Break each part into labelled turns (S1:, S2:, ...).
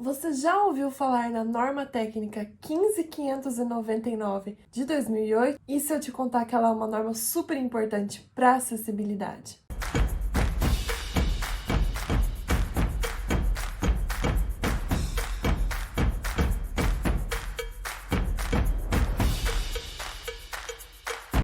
S1: Você já ouviu falar na norma técnica 15599 de 2008? E se eu te contar que ela é uma norma super importante para acessibilidade?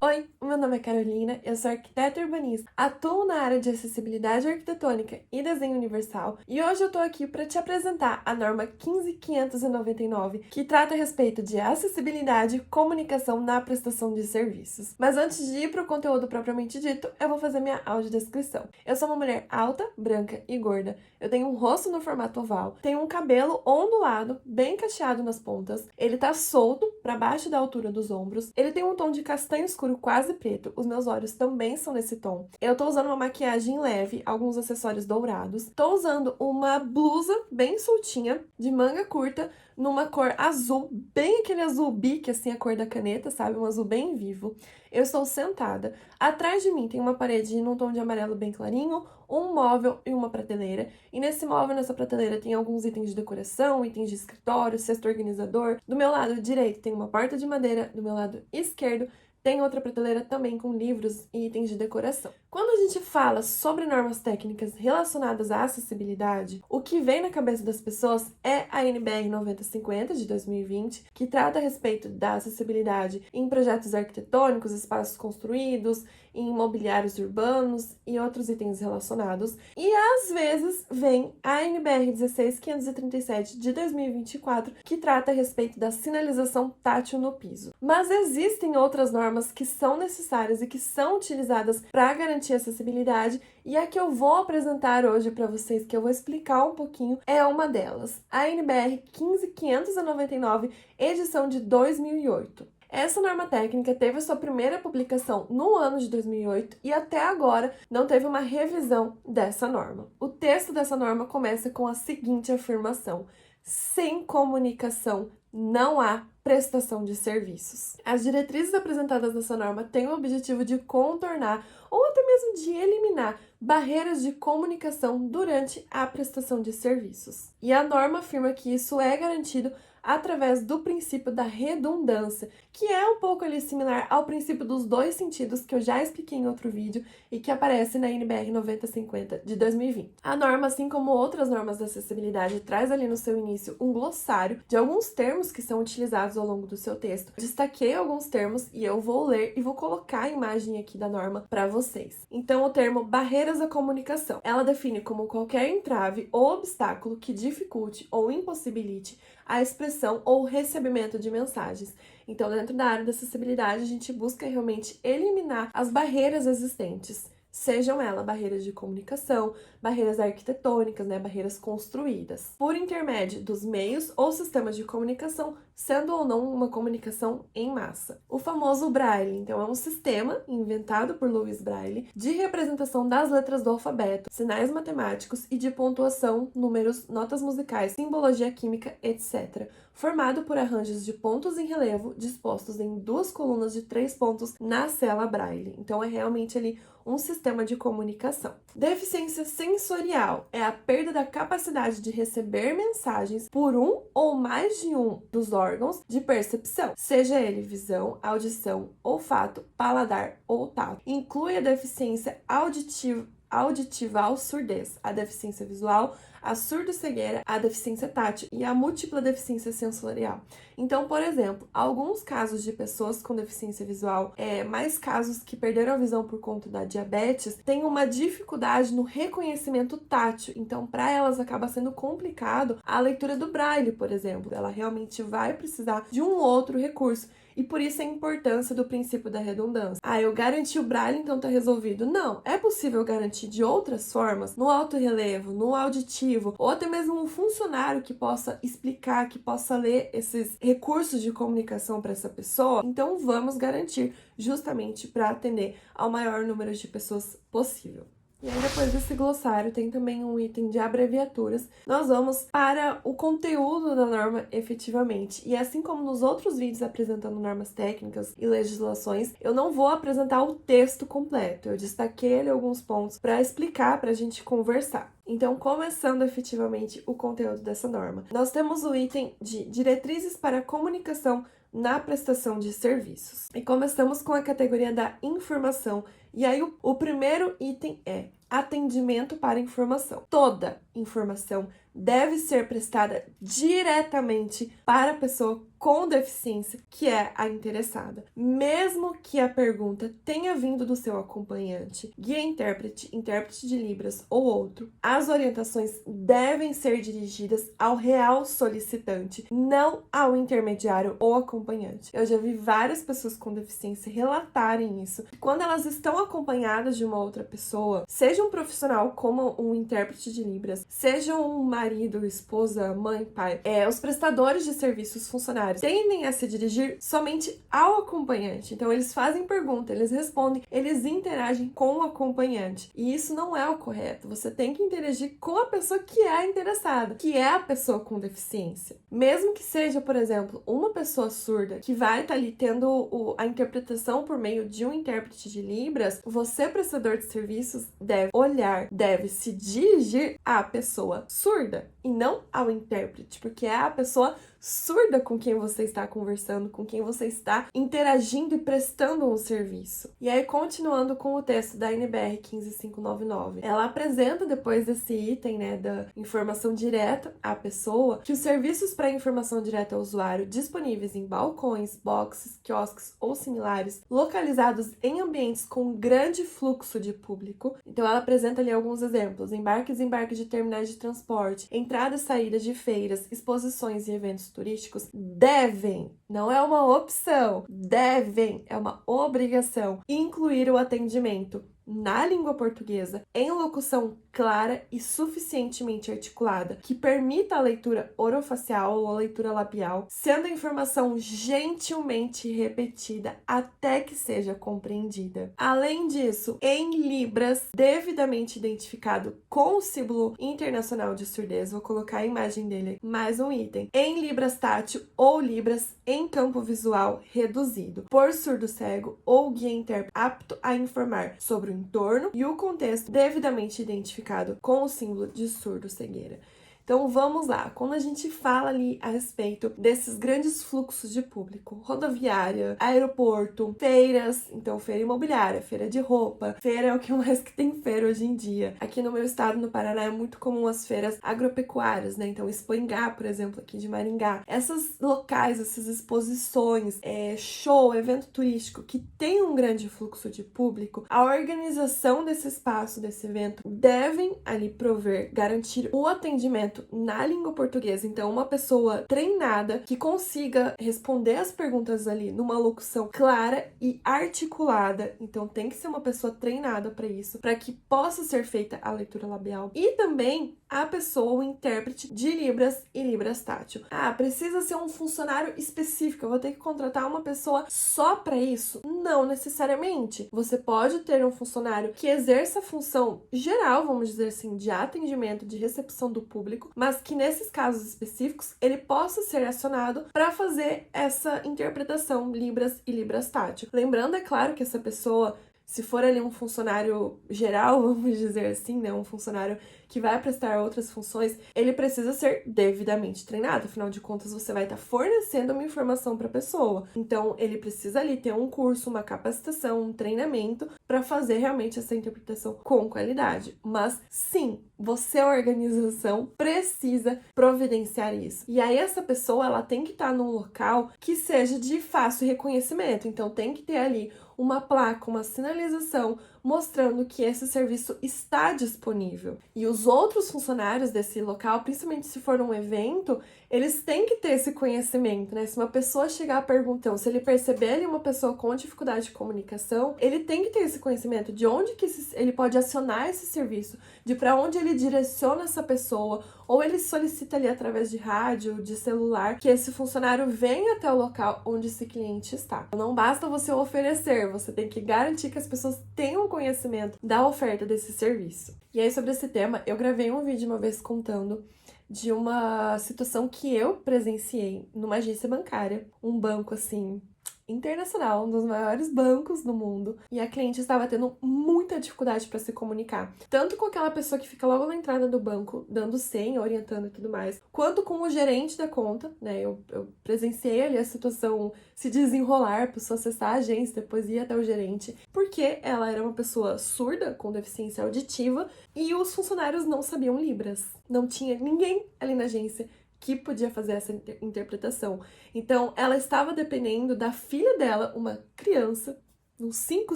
S1: Oi, o meu nome é Carolina, eu sou arquiteta urbanista, atuo na área de acessibilidade arquitetônica e desenho universal e hoje eu tô aqui para te apresentar a norma 15599, que trata a respeito de acessibilidade e comunicação na prestação de serviços. Mas antes de ir para o conteúdo propriamente dito, eu vou fazer minha audiodescrição. Eu sou uma mulher alta, branca e gorda, eu tenho um rosto no formato oval, tenho um cabelo ondulado, bem cacheado nas pontas, ele tá solto para baixo da altura dos ombros, ele tem um tom de castanho escuro quase preto, os meus olhos também são nesse tom. Eu tô usando uma maquiagem leve, alguns acessórios dourados, tô usando uma blusa bem soltinha, de manga curta, numa cor azul, bem aquele azul bique, assim, a cor da caneta, sabe? Um azul bem vivo. Eu estou sentada. Atrás de mim tem uma parede num tom de amarelo bem clarinho, um móvel e uma prateleira. E nesse móvel, nessa prateleira, tem alguns itens de decoração, itens de escritório, cesto organizador. Do meu lado direito tem uma porta de madeira, do meu lado esquerdo tem outra prateleira também com livros e itens de decoração. Quando a gente fala sobre normas técnicas relacionadas à acessibilidade, o que vem na cabeça das pessoas é a NBR 9050 de 2020, que trata a respeito da acessibilidade em projetos arquitetônicos, espaços construídos, em imobiliários urbanos e outros itens relacionados. E às vezes vem a NBR 16537 de 2024, que trata a respeito da sinalização tátil no piso. Mas existem outras normas que são necessárias e que são utilizadas para garantir a acessibilidade, e a que eu vou apresentar hoje para vocês, que eu vou explicar um pouquinho, é uma delas, a NBR 15599, edição de 2008. Essa norma técnica teve sua primeira publicação no ano de 2008 e até agora não teve uma revisão dessa norma. O texto dessa norma começa com a seguinte afirmação: sem comunicação não há prestação de serviços. As diretrizes apresentadas nessa norma têm o objetivo de contornar ou até mesmo de eliminar barreiras de comunicação durante a prestação de serviços. E a norma afirma que isso é garantido através do princípio da redundância, que é um pouco ali similar ao princípio dos dois sentidos que eu já expliquei em outro vídeo e que aparece na NBR 9050 de 2020. A norma, assim como outras normas de acessibilidade, traz ali no seu início um glossário de alguns termos que são utilizados ao longo do seu texto. Destaquei alguns termos e eu vou ler e vou colocar a imagem aqui da norma para vocês. Então, o termo barreiras à comunicação. Ela define como qualquer entrave ou obstáculo que dificulte ou impossibilite a expressão ou recebimento de mensagens. Então, dentro da área da acessibilidade, a gente busca realmente eliminar as barreiras existentes, sejam elas barreiras de comunicação, barreiras arquitetônicas, barreiras construídas, por intermédio dos meios ou sistemas de comunicação, sendo ou não uma comunicação em massa. O famoso Braille, então, é um sistema inventado por Louis Braille de representação das letras do alfabeto, sinais matemáticos e de pontuação, números, notas musicais, simbologia química, etc., formado por arranjos de pontos em relevo dispostos em duas colunas de 3 pontos na cela Braille. Então, é realmente ali um sistema de comunicação. Deficiência sensorial é a perda da capacidade de receber mensagens por um ou mais de um dos órgãos de percepção, seja ele visão, audição, olfato, paladar ou tato. Inclui a deficiência auditival, surdez, a deficiência visual, a surdo-cegueira, a deficiência tátil e a múltipla deficiência sensorial. Então, por exemplo, alguns casos de pessoas com deficiência visual, mais casos que perderam a visão por conta da diabetes, têm uma dificuldade no reconhecimento tátil. Então, para elas acaba sendo complicado a leitura do Braille, por exemplo. Ela realmente vai precisar de um outro recurso. E por isso a importância do princípio da redundância. Eu garanti o Braille, então tá resolvido. Não, é possível garantir de outras formas, no alto relevo, no auditivo, ou até mesmo um funcionário que possa explicar, que possa ler esses recursos de comunicação para essa pessoa. Então vamos garantir justamente para atender ao maior número de pessoas possível. E aí, depois desse glossário, tem também um item de abreviaturas. Nós vamos para o conteúdo da norma efetivamente. E assim como nos outros vídeos apresentando normas técnicas e legislações, eu não vou apresentar o texto completo. Eu destaquei ali alguns pontos para explicar, para a gente conversar. Então, começando efetivamente o conteúdo dessa norma, nós temos o item de diretrizes para comunicação na prestação de serviços. E começamos com a categoria da informação. E aí, o primeiro item é atendimento para informação. Toda informação deve ser prestada diretamente para a pessoa com deficiência, que é a interessada. Mesmo que a pergunta tenha vindo do seu acompanhante, guia intérprete, intérprete de Libras ou outro, as orientações devem ser dirigidas ao real solicitante, não ao intermediário ou acompanhante. Eu já vi várias pessoas com deficiência relatarem isso. Quando elas estão acompanhadas de uma outra pessoa, seja um profissional como um intérprete de Libras, seja um marido, esposa, mãe, pai, os prestadores de serviços funcionários tendem a se dirigir somente ao acompanhante. Então, eles fazem pergunta, eles respondem, eles interagem com o acompanhante. E isso não é o correto. Você tem que interagir com a pessoa que é a interessada, que é a pessoa com deficiência. Mesmo que seja, por exemplo, uma pessoa surda que vai estar ali tendo a interpretação por meio de um intérprete de Libras, você, prestador de serviços, deve olhar, deve se dirigir à pessoa surda e não ao intérprete, porque é a pessoa surda com quem você está conversando, com quem você está interagindo e prestando um serviço. E aí, continuando com o texto da NBR 15599, ela apresenta, depois desse item, da informação direta à pessoa, que os serviços para informação direta ao usuário disponíveis em balcões, boxes, quiosques ou similares, localizados em ambientes com grande fluxo de público. Então, ela apresenta ali alguns exemplos: embarque e desembarque de terminais de transporte, entrada e saída de feiras, exposições e eventos turísticos devem, não é uma opção, devem, é uma obrigação, incluir o atendimento na língua portuguesa, em locução clara e suficientemente articulada, que permita a leitura orofacial ou a leitura labial, sendo a informação gentilmente repetida até que seja compreendida. Além disso, em Libras, devidamente identificado com o símbolo internacional de surdez, vou colocar a imagem dele, mais um item, em Libras tátil ou Libras em campo visual reduzido, por surdo cego ou guia intérprete apto a informar sobre o entorno e o contexto devidamente identificado com o símbolo de surdo-cegueira. Então vamos lá, quando a gente fala ali a respeito desses grandes fluxos de público, rodoviária, aeroporto, feiras, então feira imobiliária, feira de roupa, feira é o que mais que tem feira hoje em dia. Aqui no meu estado, no Paraná, é muito comum as feiras agropecuárias, Então Expoingá, por exemplo, aqui de Maringá. Esses locais, essas exposições, show, evento turístico que tem um grande fluxo de público, a organização desse espaço, desse evento, devem ali prover, garantir o atendimento na língua portuguesa. Então, uma pessoa treinada que consiga responder as perguntas ali numa locução clara e articulada. Então, tem que ser uma pessoa treinada para isso, para que possa ser feita a leitura labial. E também a pessoa, o intérprete de Libras e Libras tátil. Precisa ser um funcionário específico, eu vou ter que contratar uma pessoa só para isso? Não necessariamente. Você pode ter um funcionário que exerça a função geral, vamos dizer assim, de atendimento, de recepção do público, mas que nesses casos específicos ele possa ser acionado para fazer essa interpretação Libras e Libras tátil. Lembrando, é claro, que essa pessoa, se for ali um funcionário geral, vamos dizer assim, um funcionário que vai prestar outras funções, ele precisa ser devidamente treinado. Afinal de contas, você vai estar fornecendo uma informação para a pessoa. Então, ele precisa ali ter um curso, uma capacitação, um treinamento para fazer realmente essa interpretação com qualidade. Mas, sim, você, a organização, precisa providenciar isso. E aí, essa pessoa, ela tem que estar num local que seja de fácil reconhecimento. Então, tem que ter ali uma placa, uma sinalização mostrando que esse serviço está disponível. E os outros funcionários desse local, principalmente se for um evento, eles têm que ter esse conhecimento, Se uma pessoa chegar perguntando, se ele perceber ali uma pessoa com dificuldade de comunicação, ele tem que ter esse conhecimento de onde que ele pode acionar esse serviço, de para onde ele direciona essa pessoa, ou ele solicita ali através de rádio, de celular, que esse funcionário venha até o local onde esse cliente está. Não basta você oferecer, você tem que garantir que as pessoas tenham conhecimento da oferta desse serviço. E aí, sobre esse tema, eu gravei um vídeo uma vez contando de uma situação que eu presenciei numa agência bancária, um banco assim internacional, um dos maiores bancos do mundo, e a cliente estava tendo muita dificuldade para se comunicar, tanto com aquela pessoa que fica logo na entrada do banco, dando senha, orientando e tudo mais, quanto com o gerente da conta, né? Eu presenciei ali a situação se desenrolar, a pessoa acessar a agência, depois ir até o gerente, porque ela era uma pessoa surda, com deficiência auditiva, e os funcionários não sabiam Libras. Não tinha ninguém ali na agência que podia fazer essa interpretação. Então, ela estava dependendo da filha dela, uma criança, uns 5,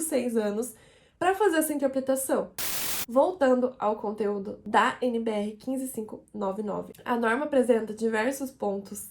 S1: 6 anos, para fazer essa interpretação. Voltando ao conteúdo da NBR 15599, a norma apresenta diversos pontos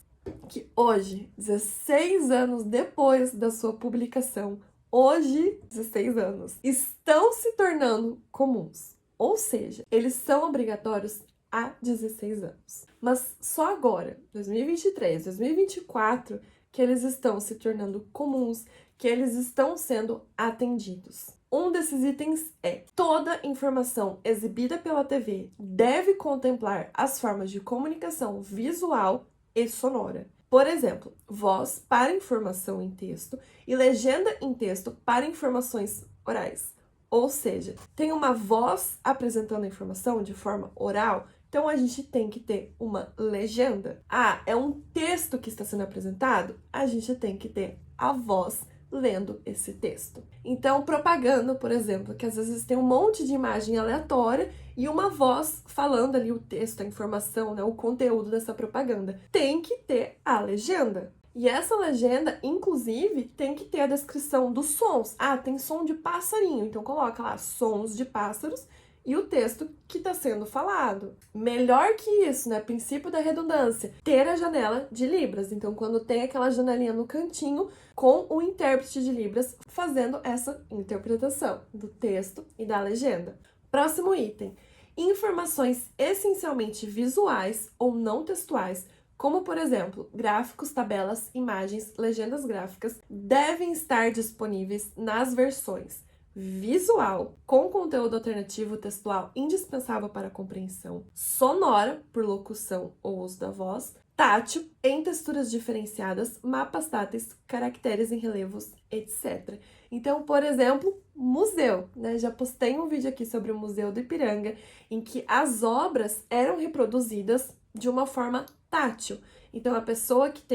S1: que hoje, 16 anos depois da sua publicação, hoje, 16 anos, estão se tornando comuns. Ou seja, eles são obrigatórios há 16 anos. Mas só agora, 2023, 2024, que eles estão se tornando comuns, que eles estão sendo atendidos. Um desses itens é: toda informação exibida pela TV deve contemplar as formas de comunicação visual e sonora. Por exemplo, voz para informação em texto e legenda em texto para informações orais. Ou seja, tem uma voz apresentando a informação de forma oral, então a gente tem que ter uma legenda. Ah, é um texto que está sendo apresentado? A gente tem que ter a voz lendo esse texto. Então, propaganda, por exemplo, que às vezes tem um monte de imagem aleatória e uma voz falando ali o texto, a informação, né, o conteúdo dessa propaganda. Tem que ter a legenda. E essa legenda, inclusive, tem que ter a descrição dos sons. Ah, tem som de passarinho, então coloca lá sons de pássaros e o texto que está sendo falado. Melhor que isso, né? Princípio da redundância. Ter a janela de Libras. Então, quando tem aquela janelinha no cantinho com o intérprete de Libras fazendo essa interpretação do texto e da legenda. Próximo item. Informações essencialmente visuais ou não textuais, como, por exemplo, gráficos, tabelas, imagens, legendas gráficas, devem estar disponíveis nas versões visual, com conteúdo alternativo textual indispensável para a compreensão, sonora, por locução ou uso da voz, tátil, em texturas diferenciadas, mapas táteis, caracteres em relevos, etc. Então, por exemplo, museu, né? Já postei um vídeo aqui sobre o Museu do Ipiranga, em que as obras eram reproduzidas de uma forma tátil. Então, a pessoa que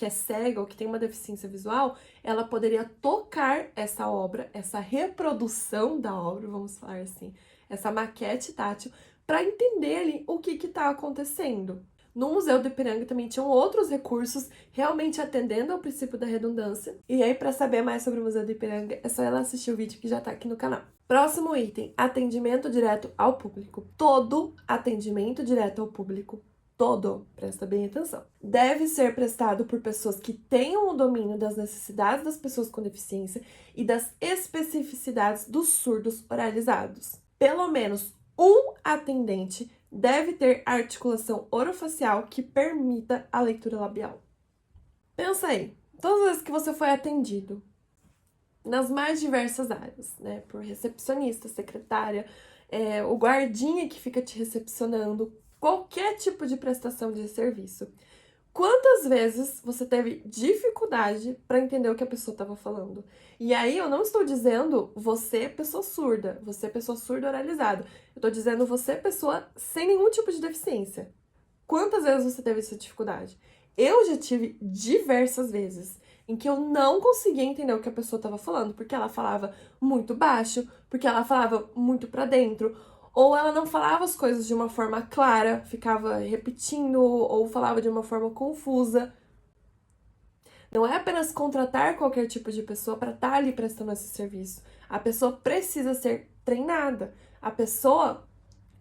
S1: é cega ou que tem uma deficiência visual, ela poderia tocar essa obra, essa reprodução da obra, vamos falar assim, essa maquete tátil, para entender ali o que está acontecendo. No Museu do Ipiranga também tinham outros recursos realmente atendendo ao princípio da redundância. E aí, para saber mais sobre o Museu do Ipiranga, é só ela assistir o vídeo que já está aqui no canal. Próximo item, atendimento direto ao público. Todo atendimento direto ao público, presta bem atenção, deve ser prestado por pessoas que tenham o domínio das necessidades das pessoas com deficiência e das especificidades dos surdos oralizados. Pelo menos um atendente deve ter articulação orofacial que permita a leitura labial. Pensa aí, todas as vezes que você foi atendido, nas mais diversas áreas, né, por recepcionista, secretária, o guardinha que fica te recepcionando, qualquer tipo de prestação de serviço. Quantas vezes você teve dificuldade para entender o que a pessoa estava falando? E aí eu não estou dizendo você, pessoa surda oralizada. Eu estou dizendo você, pessoa sem nenhum tipo de deficiência. Quantas vezes você teve essa dificuldade? Eu já tive diversas vezes em que eu não conseguia entender o que a pessoa estava falando, porque ela falava muito baixo, porque ela falava muito para dentro, ou ela não falava as coisas de uma forma clara, ficava repetindo, ou falava de uma forma confusa. Não é apenas contratar qualquer tipo de pessoa para estar ali prestando esse serviço. A pessoa precisa ser treinada. A pessoa,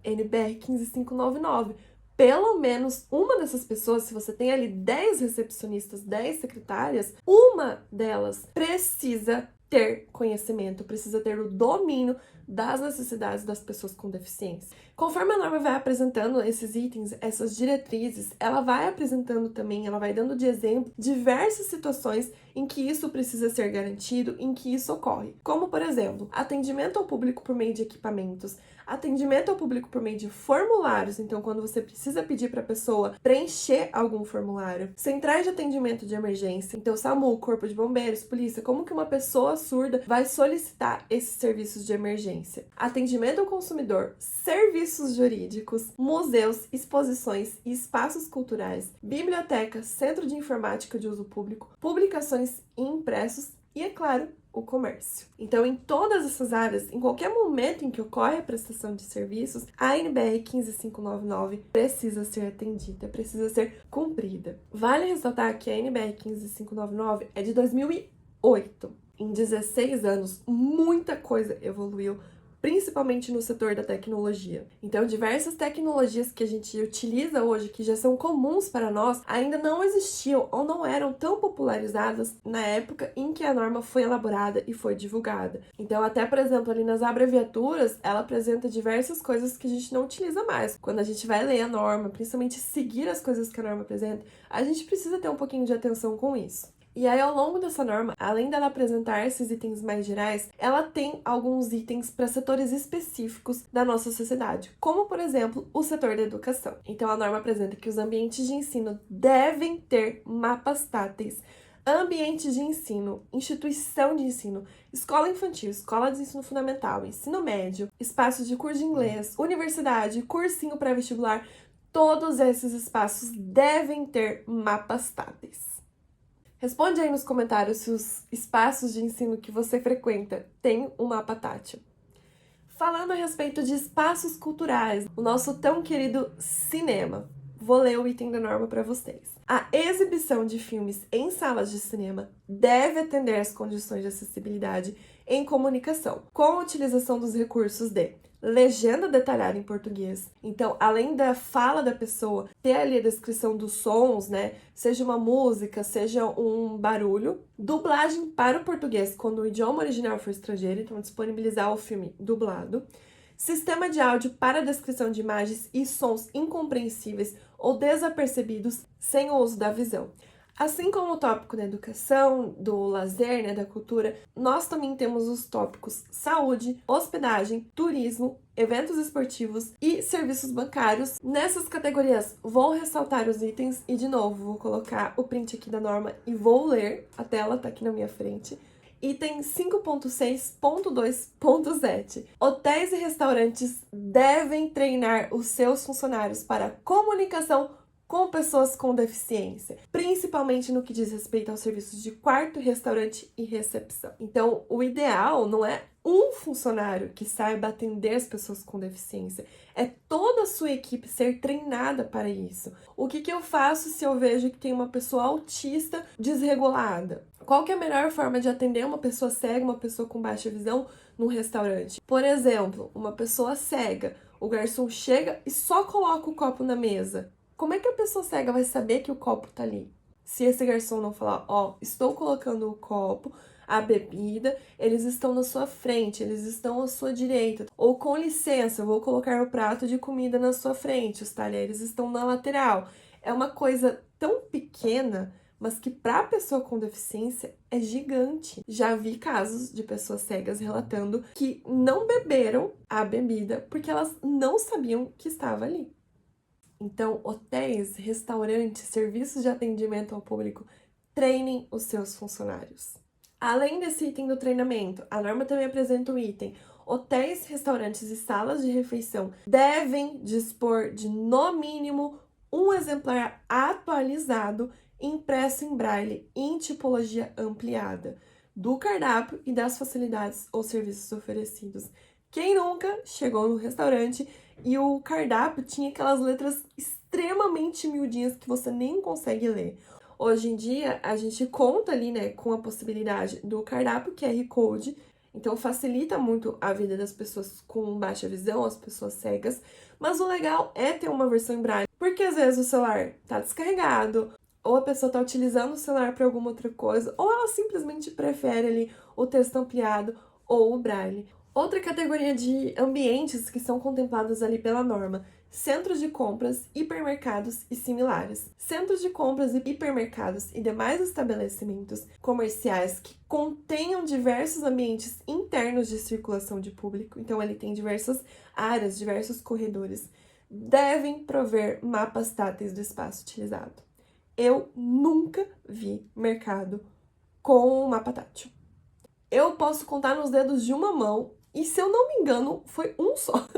S1: NBR 15599, pelo menos uma dessas pessoas, se você tem ali 10 recepcionistas, 10 secretárias, uma delas precisa ter conhecimento, precisa ter o domínio das necessidades das pessoas com deficiência. Conforme a norma vai apresentando esses itens, essas diretrizes, ela vai apresentando também, ela vai dando de exemplo diversas situações em que isso precisa ser garantido, em que isso ocorre. Como, por exemplo, atendimento ao público por meio de equipamentos, atendimento ao público por meio de formulários, então quando você precisa pedir para a pessoa preencher algum formulário, centrais de atendimento de emergência, então SAMU, Corpo de Bombeiros, Polícia, como que uma pessoa surda vai solicitar esses serviços de emergência? Atendimento ao consumidor, serviços jurídicos, museus, exposições e espaços culturais, biblioteca, centro de informática de uso público, publicações e impressos e, é claro, o comércio. Então, em todas essas áreas, em qualquer momento em que ocorre a prestação de serviços, a NBR 15599 precisa ser atendida, precisa ser cumprida. Vale ressaltar que a NBR 15599 é de 2008. Em 16 anos, muita coisa evoluiu, principalmente no setor da tecnologia. Então, diversas tecnologias que a gente utiliza hoje, que já são comuns para nós, ainda não existiam ou não eram tão popularizadas na época em que a norma foi elaborada e foi divulgada. Então, até, por exemplo, ali nas abreviaturas, ela apresenta diversas coisas que a gente não utiliza mais. Quando a gente vai ler a norma, principalmente seguir as coisas que a norma apresenta, a gente precisa ter um pouquinho de atenção com isso. E aí, ao longo dessa norma, além dela apresentar esses itens mais gerais, ela tem alguns itens para setores específicos da nossa sociedade, como, por exemplo, o setor da educação. Então, a norma apresenta que os ambientes de ensino devem ter mapas táteis, ambiente de ensino, instituição de ensino, escola infantil, escola de ensino fundamental, ensino médio, espaços de curso de inglês, universidade, cursinho pré-vestibular, todos esses espaços devem ter mapas táteis. Responde aí nos comentários se os espaços de ensino que você frequenta têm um mapa tátil. Falando a respeito de espaços culturais, o nosso tão querido cinema. Vou ler o item da norma para vocês. A exibição de filmes em salas de cinema deve atender às condições de acessibilidade em comunicação, com a utilização dos recursos de legenda detalhada em português. Então, além da fala da pessoa, ter ali a descrição dos sons, né? Seja uma música, seja um barulho. Dublagem para o português quando o idioma original for estrangeiro, então disponibilizar o filme dublado. Sistema de áudio para descrição de imagens e sons incompreensíveis ou desapercebidos sem o uso da visão. Assim como o tópico da educação, do lazer, né, da cultura, nós também temos os tópicos saúde, hospedagem, turismo, eventos esportivos e serviços bancários. Nessas categorias, vou ressaltar os itens e, de novo, vou colocar o print aqui da norma e vou ler. A tela tá aqui na minha frente. Item 5.6.2.7. Hotéis e restaurantes devem treinar os seus funcionários para comunicação com pessoas com deficiência, principalmente no que diz respeito aos serviços de quarto, restaurante e recepção. Então, o ideal não é um funcionário que saiba atender as pessoas com deficiência, é toda a sua equipe ser treinada para isso. O que eu faço se eu vejo que tem uma pessoa autista desregulada? Qual que é a melhor forma de atender uma pessoa cega, uma pessoa com baixa visão num restaurante? Por exemplo, uma pessoa cega, o garçom chega e só coloca o copo na mesa. Como é que a pessoa cega vai saber que o copo tá ali? Se esse garçom não falar, estou colocando o copo, a bebida, eles estão na sua frente, eles estão à sua direita. Ou com licença, eu vou colocar o prato de comida na sua frente, os talheres estão na lateral. É uma coisa tão pequena, mas que para a pessoa com deficiência é gigante. Já vi casos de pessoas cegas relatando que não beberam a bebida porque elas não sabiam que estava ali. Então, hotéis, restaurantes, serviços de atendimento ao público, treinem os seus funcionários. Além desse item do treinamento, a norma também apresenta o item: hotéis, restaurantes e salas de refeição devem dispor de, no mínimo, um exemplar atualizado, impresso em braille em tipologia ampliada, do cardápio e das facilidades ou serviços oferecidos. Quem nunca chegou no restaurante e o cardápio tinha aquelas letras extremamente miudinhas que você nem consegue ler? Hoje em dia, a gente conta ali, né, com a possibilidade do cardápio QR Code, então facilita muito a vida das pessoas com baixa visão, as pessoas cegas, mas o legal é ter uma versão em braille Porque às vezes o celular tá descarregado, ou a pessoa tá utilizando o celular para alguma outra coisa, ou ela simplesmente prefere ali o texto ampliado ou o braille. Outra categoria de ambientes que são contemplados ali pela norma: centros de compras, hipermercados e similares. Centros de compras e hipermercados e demais estabelecimentos comerciais que contenham diversos ambientes internos de circulação de público, então ele tem diversas áreas, diversos corredores, devem prover mapas táteis do espaço utilizado. Eu nunca vi mercado com um mapa tátil. Eu posso contar nos dedos de uma mão, e se eu não me engano, foi um só.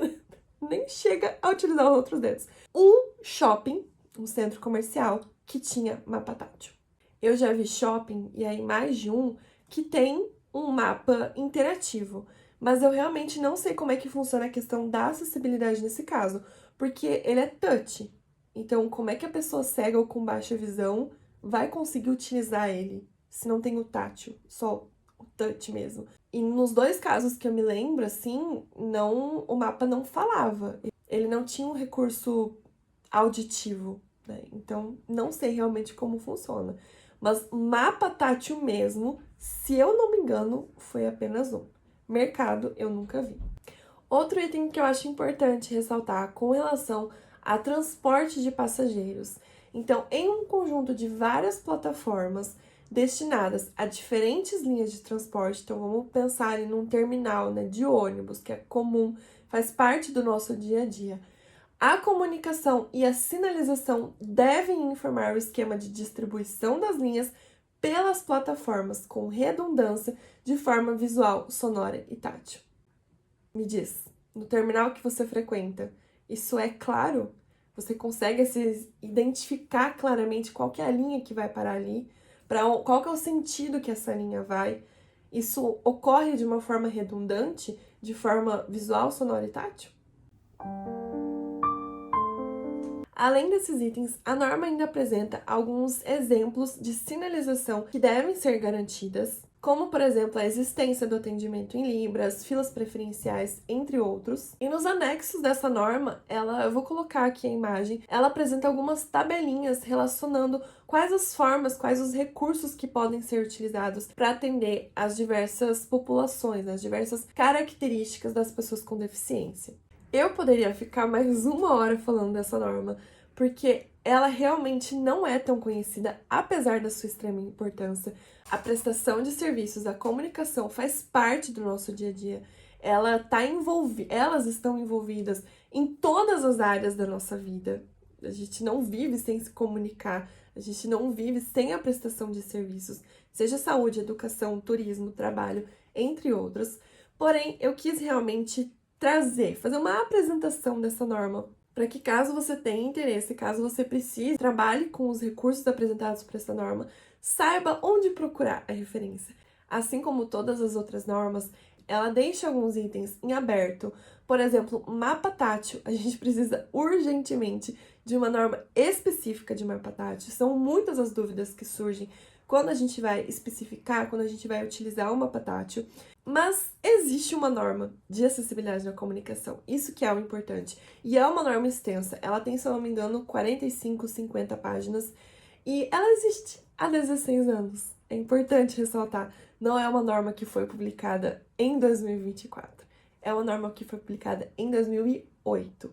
S1: Nem chega a utilizar os outros dedos. Um shopping, um centro comercial, que tinha mapa tátil. Eu já vi shopping, e aí mais de um, que tem um mapa interativo. Mas eu realmente não sei como é que funciona a questão da acessibilidade nesse caso, porque ele é touch. Então, como é que a pessoa cega ou com baixa visão vai conseguir utilizar ele se não tem o tátil, só o touch mesmo? E nos dois casos que eu me lembro, assim, não, o mapa não falava. Ele não tinha um recurso auditivo, né? Então, não sei realmente como funciona. Mas mapa tátil mesmo, se eu não me engano, foi apenas um. Mercado, eu nunca vi. Outro item que eu acho importante ressaltar com relação a transporte de passageiros. Então, em um conjunto de várias plataformas destinadas a diferentes linhas de transporte, então vamos pensar em um terminal, né, de ônibus, que é comum, faz parte do nosso dia a dia. A comunicação e a sinalização devem informar o esquema de distribuição das linhas pelas plataformas com redundância de forma visual, sonora e tátil. Me diz, no terminal que você frequenta, isso é claro? Você consegue se identificar claramente qual que é a linha que vai parar ali? Qual que é o sentido que essa linha vai? Isso ocorre de uma forma redundante, de forma visual, sonora e tátil? Além desses itens, a norma ainda apresenta alguns exemplos de sinalização que devem ser garantidas, como, por exemplo, a existência do atendimento em Libras, filas preferenciais, entre outros. E nos anexos dessa norma, eu vou colocar aqui a imagem, ela apresenta algumas tabelinhas relacionando quais as formas, quais os recursos que podem ser utilizados para atender as diversas populações, as diversas características das pessoas com deficiência. Eu poderia ficar mais uma hora falando dessa norma, porque ela realmente não é tão conhecida, apesar da sua extrema importância. A prestação de serviços, a comunicação faz parte do nosso dia a dia. Elas estão envolvidas em todas as áreas da nossa vida. A gente não vive sem se comunicar, a gente não vive sem a prestação de serviços, seja saúde, educação, turismo, trabalho, entre outros. Porém, eu quis realmente fazer uma apresentação dessa norma, para que caso você tenha interesse, caso você precise, trabalhe com os recursos apresentados por essa norma, saiba onde procurar a referência. Assim como todas as outras normas, ela deixa alguns itens em aberto. Por exemplo, mapa tátil, a gente precisa urgentemente de uma norma específica de mapa tátil. São muitas as dúvidas que surgem quando a gente vai especificar, quando a gente vai utilizar o mapa tátil. Mas existe uma norma de acessibilidade na comunicação, isso que é o importante. E é uma norma extensa, ela tem, se eu não me engano, 45, 50 páginas, e ela existe há 16 anos. É importante ressaltar, não é uma norma que foi publicada em 2024, é uma norma que foi publicada em 2008.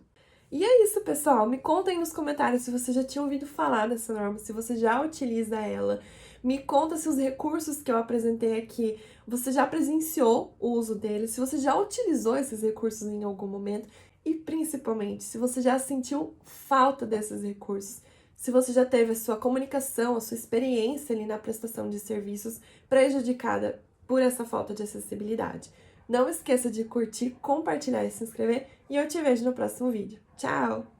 S1: E é isso, pessoal. Me contem nos comentários se você já tinha ouvido falar dessa norma, se você já utiliza ela. Me conta se os recursos que eu apresentei aqui, você já presenciou o uso deles, se você já utilizou esses recursos em algum momento e, principalmente, se você já sentiu falta desses recursos, se você já teve a sua comunicação, a sua experiência ali na prestação de serviços prejudicada por essa falta de acessibilidade. Não esqueça de curtir, compartilhar e se inscrever, e eu te vejo no próximo vídeo. Tchau!